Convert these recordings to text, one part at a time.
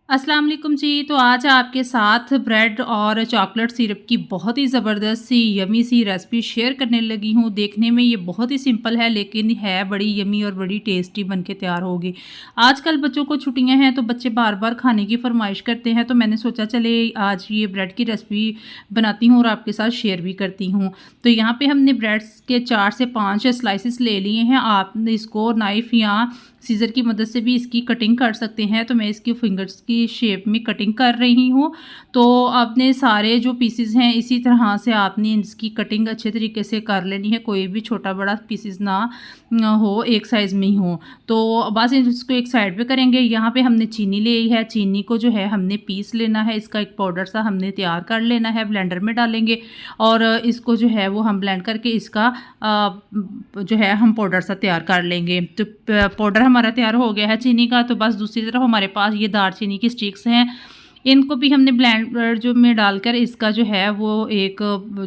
अस्सलाम वालेकुम जी। तो आज आपके साथ ब्रेड और चॉकलेट सिरप की बहुत ही ज़बरदस्त सी यमी सी रेसिपी शेयर करने लगी हूँ। देखने में ये बहुत ही सिंपल है लेकिन है बड़ी यमी और बड़ी टेस्टी बन के तैयार होगी। आजकल बच्चों को छुट्टियां हैं तो बच्चे बार बार खाने की फरमाइश करते हैं, तो मैंने सोचा चले आज ये ब्रेड की रेसिपी बनाती हूँ और आपके साथ शेयर भी करती हूँ। तो यहाँ पर हमने ब्रेड के 4 से 5 स्लाइसिस ले लिए हैं। आप इसको नाइफ़ या सीज़र की मदद से भी इसकी कटिंग कर सकते हैं। तो मैं इसकी फिंगर्स की शेप में कटिंग कर रही हूँ। तो आपने सारे जो पीसेस हैं इसी तरह से आपने इसकी कटिंग अच्छे तरीके से कर लेनी है, कोई भी छोटा बड़ा पीसेस ना हो, एक साइज़ में ही हो। तो बस इसको एक साइड पे करेंगे। यहाँ पे हमने चीनी ली है, चीनी को जो है हमने पीस लेना है, इसका एक पाउडर सा हमने तैयार कर लेना है, ब्लेंडर में डालेंगे और इसको जो है वो हम ब्लेंड करके इसका जो है हम पाउडर सा तैयार कर लेंगे। तो पाउडर हमारा तैयार हो गया है चीनी का। तो बस दूसरी तरफ हमारे पास ये दालचीनी की स्टिक्स हैं, इनको भी हमने ब्लेंडर जो में डालकर इसका जो है वो एक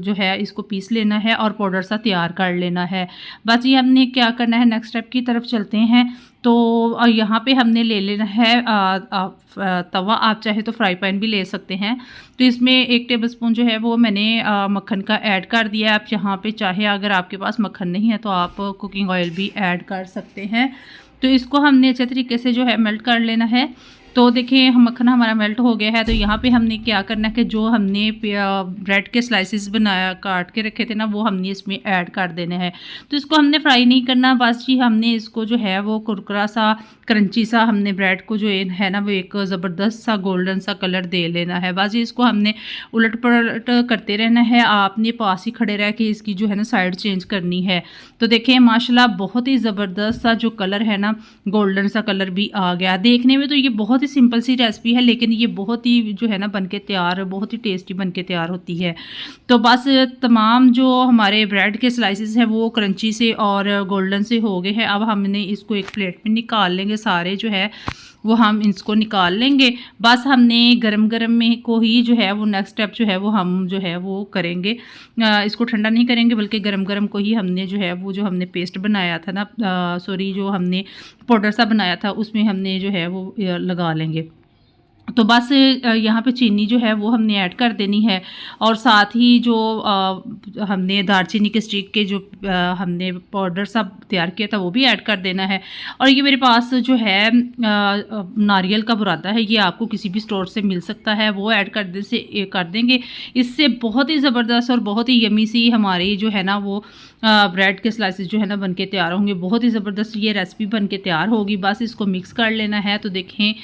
जो है इसको पीस लेना है और पाउडर सा तैयार कर लेना है। बस ये हमने क्या करना है, नेक्स्ट स्टेप की तरफ चलते हैं। तो यहाँ पे हमने ले लेना है तवा, आप चाहे तो फ्राई पैन भी ले सकते हैं। तो इसमें 1 टेबलस्पून जो है वो मैंने मक्खन का ऐड कर दिया है। आप यहाँ पे चाहे अगर आपके पास मक्खन नहीं है तो आप कुकिंग ऑयल भी ऐड कर सकते हैं। तो इसको हमने अच्छे तरीके से जो है मेल्ट कर लेना है। तो देखिए मक्खन हमारा मेल्ट हो गया है। तो यहाँ पे हमने क्या करना है कि जो हमने ब्रेड के स्लाइसिस बनाया काट के रखे थे ना, वो हमने इसमें ऐड कर देने हैं। तो इसको हमने फ्राई नहीं करना, बस जी हमने इसको जो है वो कुरकुरा सा क्रंची सा हमने ब्रेड को जो है ना वो एक ज़बरदस्त सा गोल्डन सा कलर दे लेना है। बस जी इसको हमने उलट पलट करते रहना है, आपने पास ही खड़े रह के इसकी जो है ना साइड चेंज करनी है। तो देखिए माशाल्लाह बहुत ही ज़बरदस्त सा जो कलर है ना, गोल्डन सा कलर भी आ गया। देखने में तो ये बहुत ही सिंपल सी रेसिपी है लेकिन ये बहुत ही जो है ना बनके तैयार, बहुत ही टेस्टी बनके तैयार होती है। तो बस तमाम जो हमारे ब्रेड के स्लाइसेस हैं वो क्रंची से और गोल्डन से हो गए हैं। अब हमने इसको एक प्लेट में निकाल लेंगे, सारे जो है वो हम इसको निकाल लेंगे। बस हमने गरम गरम में को ही जो है वो नेक्स्ट स्टेप जो है वो हम जो है वो करेंगे, इसको ठंडा नहीं करेंगे बल्कि गरम गरम को ही हमने जो है वो जो हमने पेस्ट बनाया था ना, सॉरी जो हमने पाउडर सा बनाया था उसमें हमने जो है वो लगा लेंगे। तो बस यहाँ पे चीनी जो है वो हमने ऐड कर देनी है और साथ ही जो हमने दालचीनी के स्टिक के जो हमने पाउडर सा तैयार किया था वो भी ऐड कर देना है। और ये मेरे पास जो है नारियल का बुरादा है, ये आपको किसी भी स्टोर से मिल सकता है, वो ऐड कर देंगे। इससे बहुत ही ज़बरदस्त और बहुत ही यमी सी हमारी जो है ना वो ब्रेड के स्लाइसेस जो है ना बनके तैयार होंगे। बहुत ही ज़बरदस्त ये रेसिपी बनके तैयार होगी। बस इसको मिक्स कर लेना है। तो देखें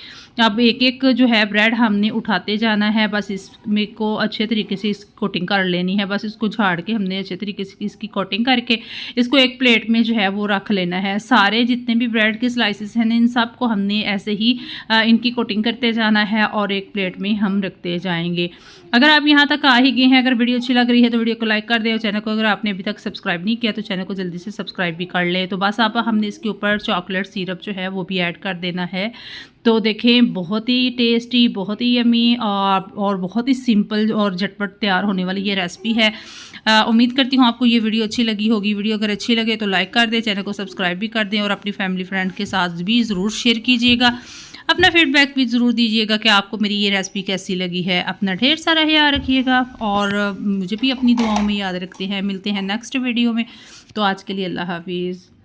अब एक एक जो है ब्रेड हमने उठाते जाना है, बस इसमें को अच्छे तरीके से इस कोटिंग कर लेनी है। बस इसको झाड़ के हमने अच्छे तरीके से इसकी कोटिंग करके इसको एक प्लेट में जो है वो रख लेना है। सारे जितने भी ब्रेड के स्लाइसेस हैं इन सब को हमने ऐसे ही इनकी कोटिंग करते जाना है और एक प्लेट में हम रखते जाएंगे। अगर आप यहाँ तक आ ही गए हैं, अगर वीडियो अच्छी लग रही है तो वीडियो को लाइक कर दें और चैनल को अगर आपने अभी तक सब्सक्राइब नहीं किया तो चैनल को जल्दी से सब्सक्राइब भी कर लें। तो बस आप हमने इसके ऊपर चॉकलेट सिरप जो है वो भी ऐड कर देना है। तो देखें बहुत ही टेस्टी, बहुत ही यमी और बहुत ही सिंपल और झटपट तैयार होने वाली ये रेसिपी है। उम्मीद करती हूँ आपको ये वीडियो अच्छी लगी होगी। वीडियो अगर अच्छी लगे तो लाइक कर दें, चैनल को सब्सक्राइब भी कर दें और अपनी फैमिली फ्रेंड के साथ भी ज़रूर शेयर कीजिएगा। अपना फीडबैक भी ज़रूर दीजिएगा कि आपको मेरी ये रेसिपी कैसी लगी है। अपना ढेर सारा ख्याल रखिएगा और मुझे भी अपनी दुआओं में याद रखते हैं। मिलते हैं नेक्स्ट वीडियो में। तो आज के लिए अल्लाह हाफिज़।